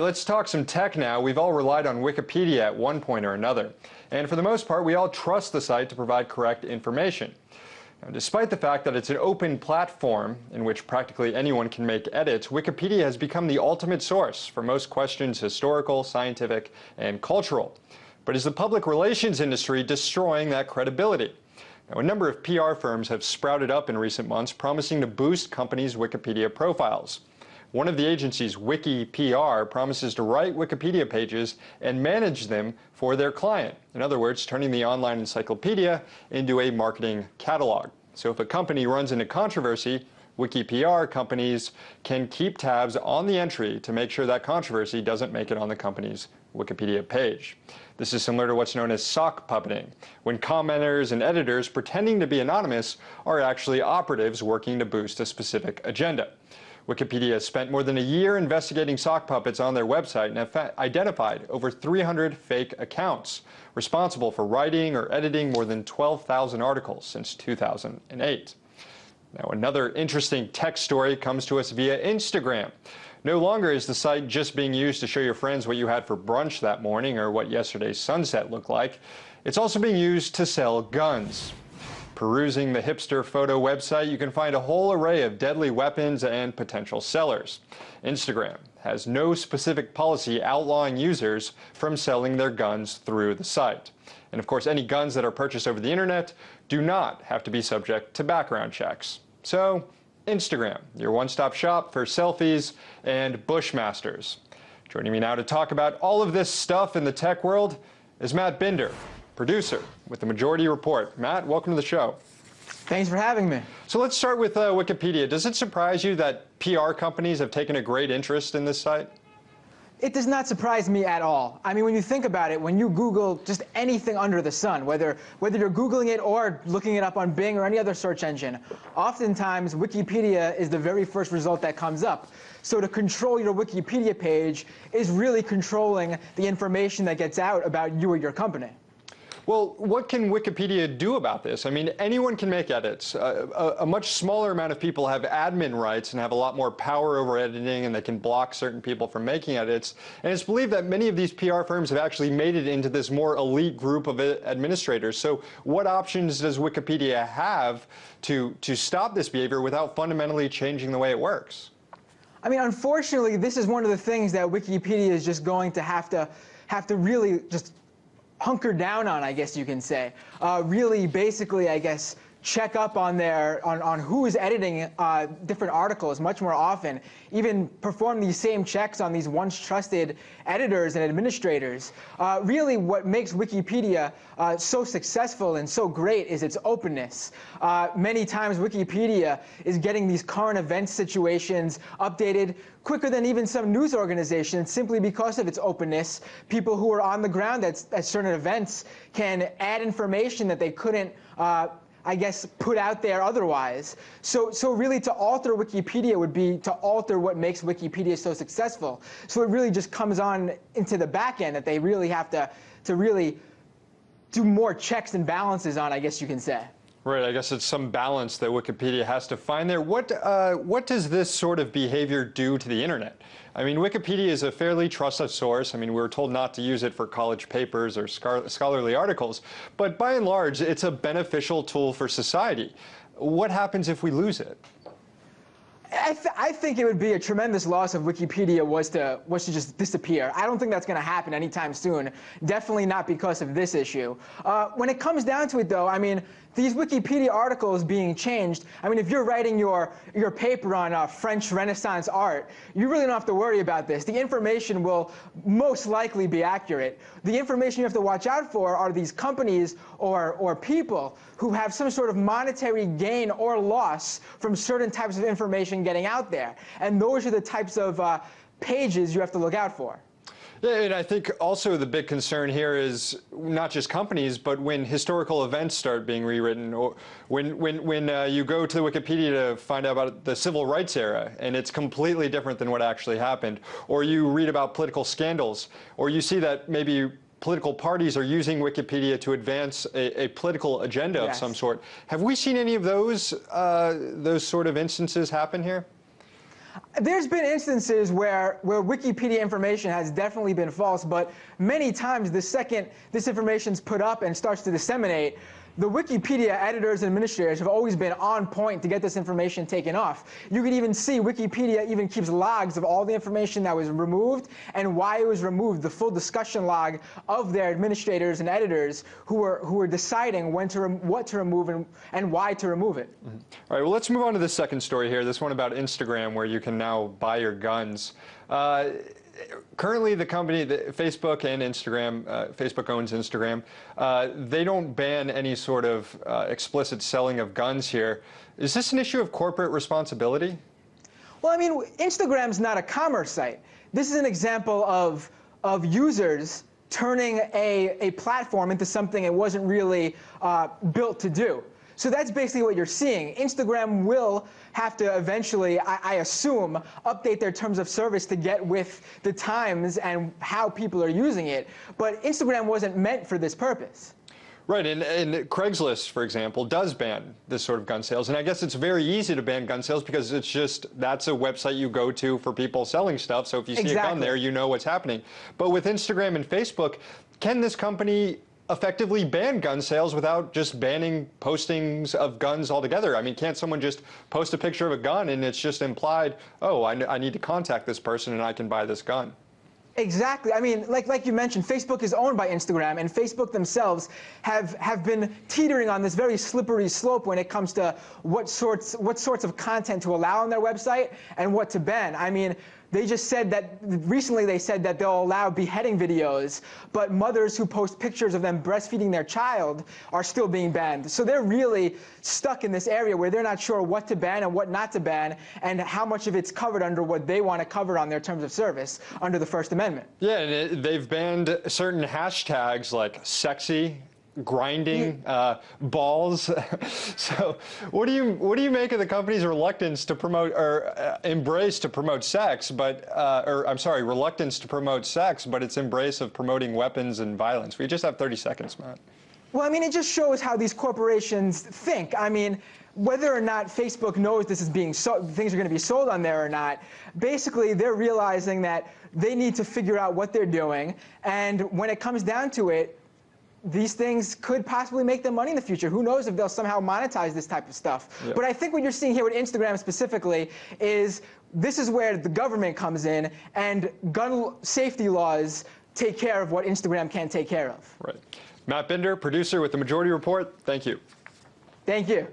Let's talk some tech now. We've all relied on Wikipedia at one point or another. And for the most part, we all trust the site to provide correct information. Now, despite the fact that it's an open platform in which practically anyone can make edits, Wikipedia has become the ultimate source for most questions, historical, scientific, and cultural. But is the public relations industry destroying that credibility? Now, a number of PR firms have sprouted up in recent months, promising to boost companies' Wikipedia profiles. One of the agencies, WikiPR, promises to write Wikipedia pages and manage them for their client. In other words, turning the online encyclopedia into a marketing catalog. So if a company runs into controversy, WikiPR companies can keep tabs on the entry to make sure that controversy doesn't make it on the company's Wikipedia page. This is similar to what's known as sock puppeting, when commenters and editors pretending to be anonymous are actually operatives working to boost a specific agenda. Wikipedia has spent more than a year investigating sock puppets on their website and have identified over 300 fake accounts responsible for writing or editing more than 12,000 articles since 2008. Now, another interesting tech story comes to us via Instagram. No longer is the site just being used to show your friends what you had for brunch that morning or what yesterday's sunset looked like. It's also being used to sell guns. Perusing the hipster photo website, you can find a whole array of deadly weapons and potential sellers. Instagram has no specific policy outlawing users from selling their guns through the site. And of course, any guns that are purchased over the internet do not have to be subject to background checks. So, Instagram, your one-stop shop for selfies and Bushmasters. Joining me now to talk about all of this stuff in the tech world is Matt Binder, producer with the Majority Report. Matt, welcome to the show. Thanks for having me. So let's start with Wikipedia. Does it surprise you that PR companies have taken a great interest in this site? It does not surprise me at all. I mean, when you think about it, when you Google just anything under the sun, whether you're Googling it or looking it up on Bing or any other search engine, oftentimes Wikipedia is the very first result that comes up. So to control your Wikipedia page is really controlling the information that gets out about you or your company. Well, what can Wikipedia do about this? I mean, anyone can make edits. A much smaller amount of people have admin rights and have a lot more power over editing, and they can block certain people from making edits. And it's believed that many of these PR firms have actually made it into this more elite group of administrators. So what options does Wikipedia have to stop this behavior without fundamentally changing the way it works? I mean, unfortunately, this is one of the things that Wikipedia is just going to have to really just hunker down on, I guess you can say. Really, basically, I guess, check up on on who is editing different articles much more often, even perform these same checks on these once trusted editors and administrators. Really, what makes Wikipedia so successful and so great is its openness. Many times Wikipedia is getting these current event situations updated quicker than even some news organizations, simply because of its openness. People who are on the ground at certain events can add information that they couldn't I guess, put out there otherwise. So really to alter Wikipedia would be to alter what makes Wikipedia so successful. So it really just comes on into the back end that they really have to really do more checks and balances on, I guess you can say. Right, I guess it's some balance that Wikipedia has to find there. What does this sort of behavior do to the internet? I mean, Wikipedia is a fairly trusted source. I mean, we were told not to use it for college papers or scholarly articles, but by and large, it's a beneficial tool for society. What happens if we lose it? I think it would be a tremendous loss if Wikipedia was to just disappear. I don't think that's going to happen anytime soon. Definitely not because of this issue. When it comes down to it, though, I mean, these Wikipedia articles being changed, I mean, if you're writing your paper on French Renaissance art, you really don't have to worry about this. The information will most likely be accurate. The information you have to watch out for are these companies or people who have some sort of monetary gain or loss from certain types of information getting out there. And those are the types of pages you have to look out for. Yeah, and I think also the big concern here is not just companies, but when historical events start being rewritten, or when you go to Wikipedia to find out about the civil rights era, and it's completely different than what actually happened, or you read about political scandals, or you see that maybe political parties are using Wikipedia to advance a political agenda of some sort. Have we seen any of those sort of instances happen here? There's been instances where Wikipedia information has definitely been false, but many times the second this information's put up and starts to disseminate, the Wikipedia editors and administrators have always been on point to get this information taken off. You can even see Wikipedia even keeps logs of all the information that was removed and why it was removed, the full discussion log of their administrators and editors who were deciding what to remove and why to remove it. Mm-hmm. All right, well, let's move on to the second story here, this one about Instagram, where you can now buy your guns. Currently, the company, Facebook and Instagram, Facebook owns Instagram, they don't ban any sort of explicit selling of guns here. Is this an issue of corporate responsibility? Well, I mean, Instagram's not a commerce site. This is an example of users turning a platform into something it wasn't really built to do. So that's basically what you're seeing. Instagram will have to eventually, I assume, update their terms of service to get with the times and how people are using it. But Instagram wasn't meant for this purpose. Right, and Craigslist, for example, does ban this sort of gun sales. And I guess it's very easy to ban gun sales because it's just, that's a website you go to for people selling stuff. So if you see a gun there, you know what's happening. But with Instagram and Facebook, can this company effectively ban gun sales without just banning postings of guns altogether? I mean, can't someone just post a picture of a gun and it's just implied, oh, I need to contact this person and I can buy this gun? Exactly. I mean, like you mentioned, Facebook is owned by Instagram, and Facebook themselves have been teetering on this very slippery slope when it comes to what sorts of content to allow on their website and what to ban. I mean, they just said that, recently they said that they'll allow beheading videos, but mothers who post pictures of them breastfeeding their child are still being banned. So they're really stuck in this area where they're not sure what to ban and what not to ban, and how much of it's covered under what they want to cover on their terms of service under the First Amendment. Yeah, and they've banned certain hashtags like sexy, grinding, balls. So what do you make of the company's reluctance to promote, or embrace to promote sex, but or I'm sorry, reluctance to promote sex, but its embrace of promoting weapons and violence? We just have 30 seconds, Matt. Well, I mean, it just shows how these corporations think. I mean, whether or not Facebook knows this is being sold, things are going to be sold on there or not, basically they're realizing that they need to figure out what they're doing, and when it comes down to it, these things could possibly make them money in the future. Who knows if they'll somehow monetize this type of stuff. Yep. But I think what you're seeing here with Instagram specifically is this is where the government comes in, and gun safety laws take care of what Instagram can't take care of. Right. Matt Binder, producer with The Majority Report, thank you. Thank you.